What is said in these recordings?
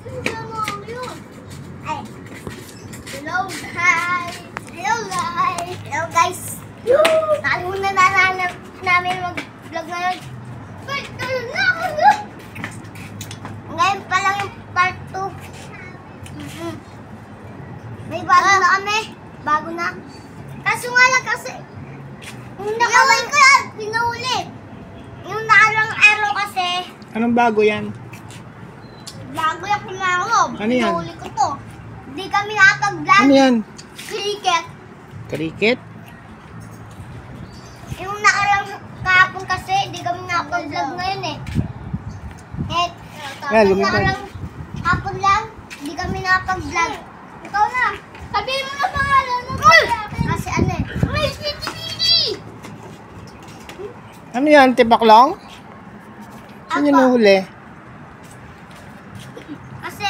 Ay. Hello guys! Hello guys! Hello guys! Nakalimutan na namin mag-vlog ngayon. Ngayon pa lang yung part 2. May bago na kami. Bago na. Kaso nga lang kasi yung nakawal ko yan, pinahuli. Yung nakarang araw kasi. Anong bago yan? Bago yung pinahuli. Ano yan? Pinahuli ko to. Hindi kami nakapag-vlog. Ano yan? Cricket. Cricket? Yung nakarang kahapon kasi, hindi kami nakapag-vlog ngayon eh. Yung nakarang hapon lang, hindi kami nakapag-vlog. Ikaw na. Sabihin mo na pangalan mo. Kasi ano eh. Ano yan? Tibaklong? Saan yun nahuli? Kasi,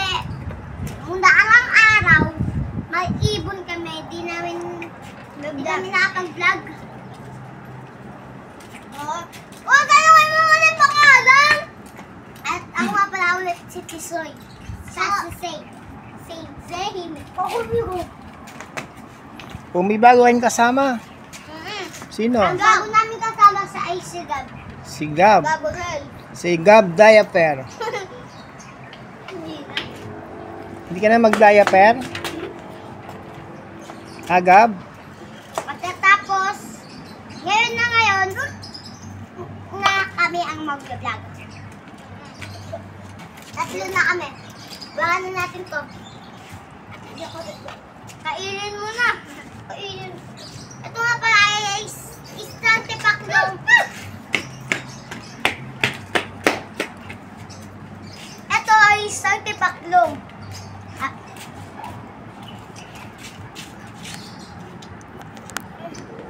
nung nakarang araw, may ibon kami. Di kami nakapag-vlog. Oh, tanongin mo muna yung pangalan! At ako nga pala ulit si Tisoy. Sa Say. Zahim. Kung may bago kayong kasama. Sino? Ang bago namin kasama sa Isigab. Si Gab. Gabriel. Si Gab Diaper. Hindi na. Hindi ka na mag-diaper? Ha, Gab? Pagkatapos, ngayon na kami ang mag-vlog. Tatlo na kami. Baka na natin to. Kainin mo na. Kainin. Ito nga pala ay isang tipaklong. Ito ay isang tipaklong.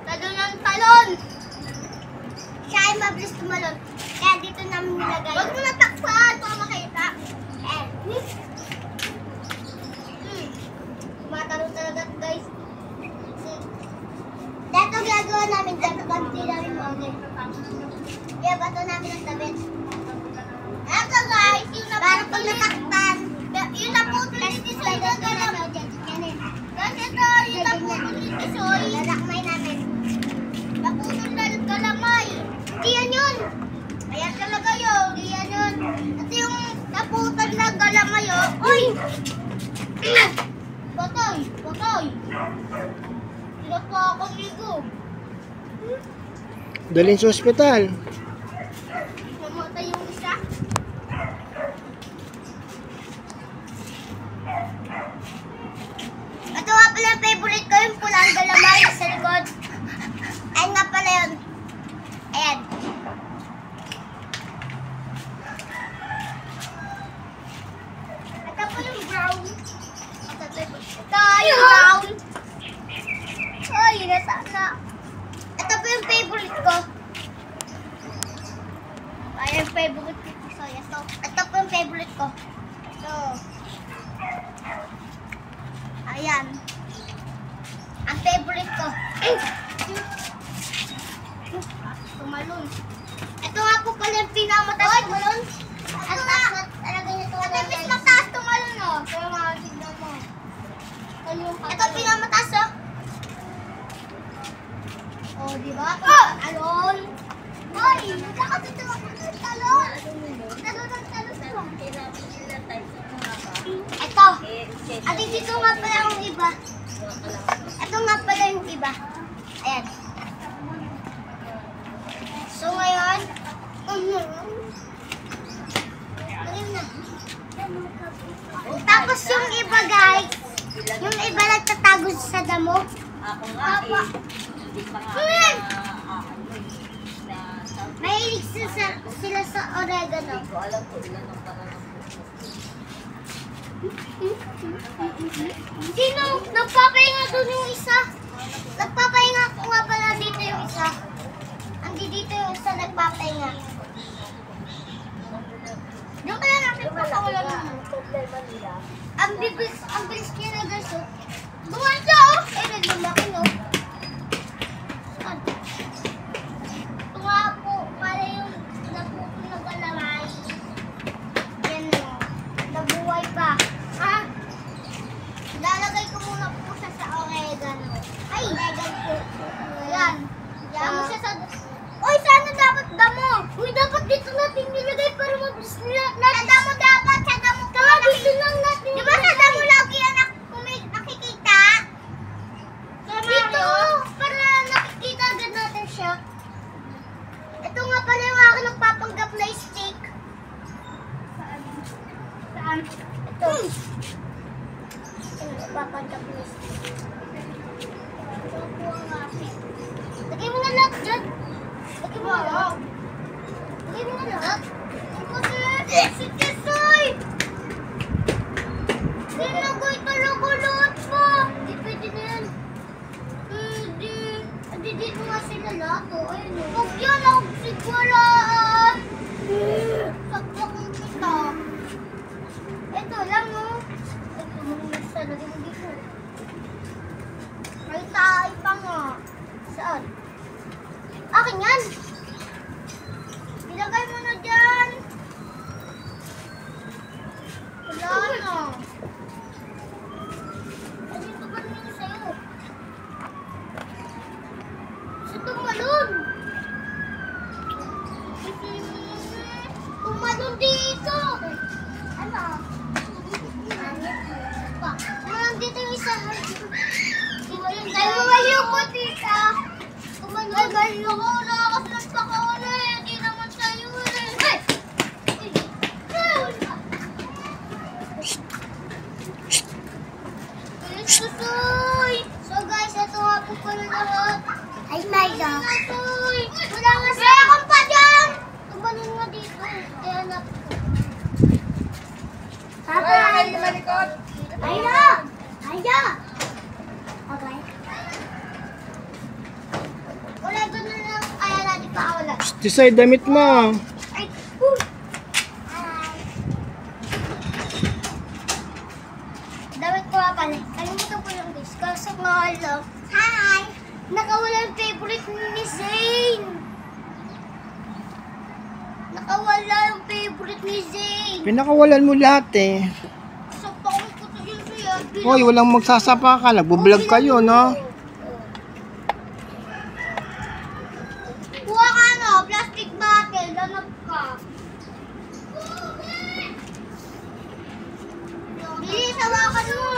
Talon ng talon. Siya ay mabilis tumalon. Kaya dito namin nilagay. Huwag mo na takpan para makita. Tumatalon talaga guys. Dito gagawa namin. Dito ganti namin mga. Kaya bato namin ang tabit. Ito guys, yung parang pag natakpan. Yung naputol ni Tisoy. Kasi ito, yung naputol ni Tisoy. Lalakmay namin. Naputol na galamay. Hindi yan yun. Ayan talaga yun. Hindi yan yun. Ito yung naputol na galamay. Uy! Patay! Patay! Sila pa ako ligo. Dalhin sa ospital. Namatay yung isa. Ito nga pala yung favorite ko, yung pulang galamay sa likod. Ayun nga pala yun. Ayan. Ito po yung brown. Ito yung brown. Ay, nasana. Ito po yung favorite ko. Ay, yung favorite ko. So, ito po yung favorite ko. Ito. Ayan. Ang favorite ko. Tumalon. Ito nga po pala yung pinamataas tumalon. Ito nga. Ito yung mataas tumalon, oh. Pero nga, tignan mo. Ito yung pinamataas, oh. Oh, di ba? Talon. Hoy, nakakatuto ako ng talon. Talon ng talon. Ito. Ate, dito nga pala yung iba. Ito nga pala yung iba. Ayan. So, ngayon. Tapos yung iba, guys. Yung iba nagtatago sa damo. Ako nga eh. Hindi pa nga Mahilig sila sa oregano. Hindi ko alam kung ilan ang parang. Sino? Nagpapahinga doon yung isa. Nagpapahinga ko nga pala dito yung isa. Andi dito yung isa nagpapahinga. Doon kaya natin papakawalan mo. Ang bilis niya na guys. Buwan siya oh. Eh, nagmamaki no. Ito nga po, para yung napupul na galamay. Yan o. Nabuhay pa. lahat. Kasi, si Tisoy! Sinagay talaga lahat pa. Hindi pwede na yan. Hindi dito nga sila lahat. Ayun o. Huwag yan ang siguraan. Saksakin kita. Ito lang o. Ito mo yung talaga hindi ko. May tayo pa nga. Saan? Akin yan. Ilagay mo na dyan. Wala na. Ano ito ba naman sa'yo? Sa tumalon. Tumalon dito. Ano? Tumalon dito yung isa. Tumalon po tita. Tumalon gayo ko. Nakakas pa ka ulit. Hindi naman sa'yo eh. Ay! Susoy! So guys, ito nga po pala lahat. Ay my God! Susoy! Wala nga sa akong pa dyan! Tumalon nga dito. Kaya anak ko. Tatay! Ayla! Ayla! Okay. Wala doon na lang. Kaya natin pa wala. Tisoy, damit mo. Ay! Damit ko nga pala. Kalimutan ko yung guys. Kasi nga alam. Hi! Nakawala yung favorite ni Zane. Nakawala yung favorite ni Zane. Pinakawalan mo lahat eh. Sapakin ko to yun siya. Hoy, walang magsasapa ka. Nagbo-vlog kayo, no? Kuha ka no, plastic bottle. Danap ka. Bilis, hawakan mo.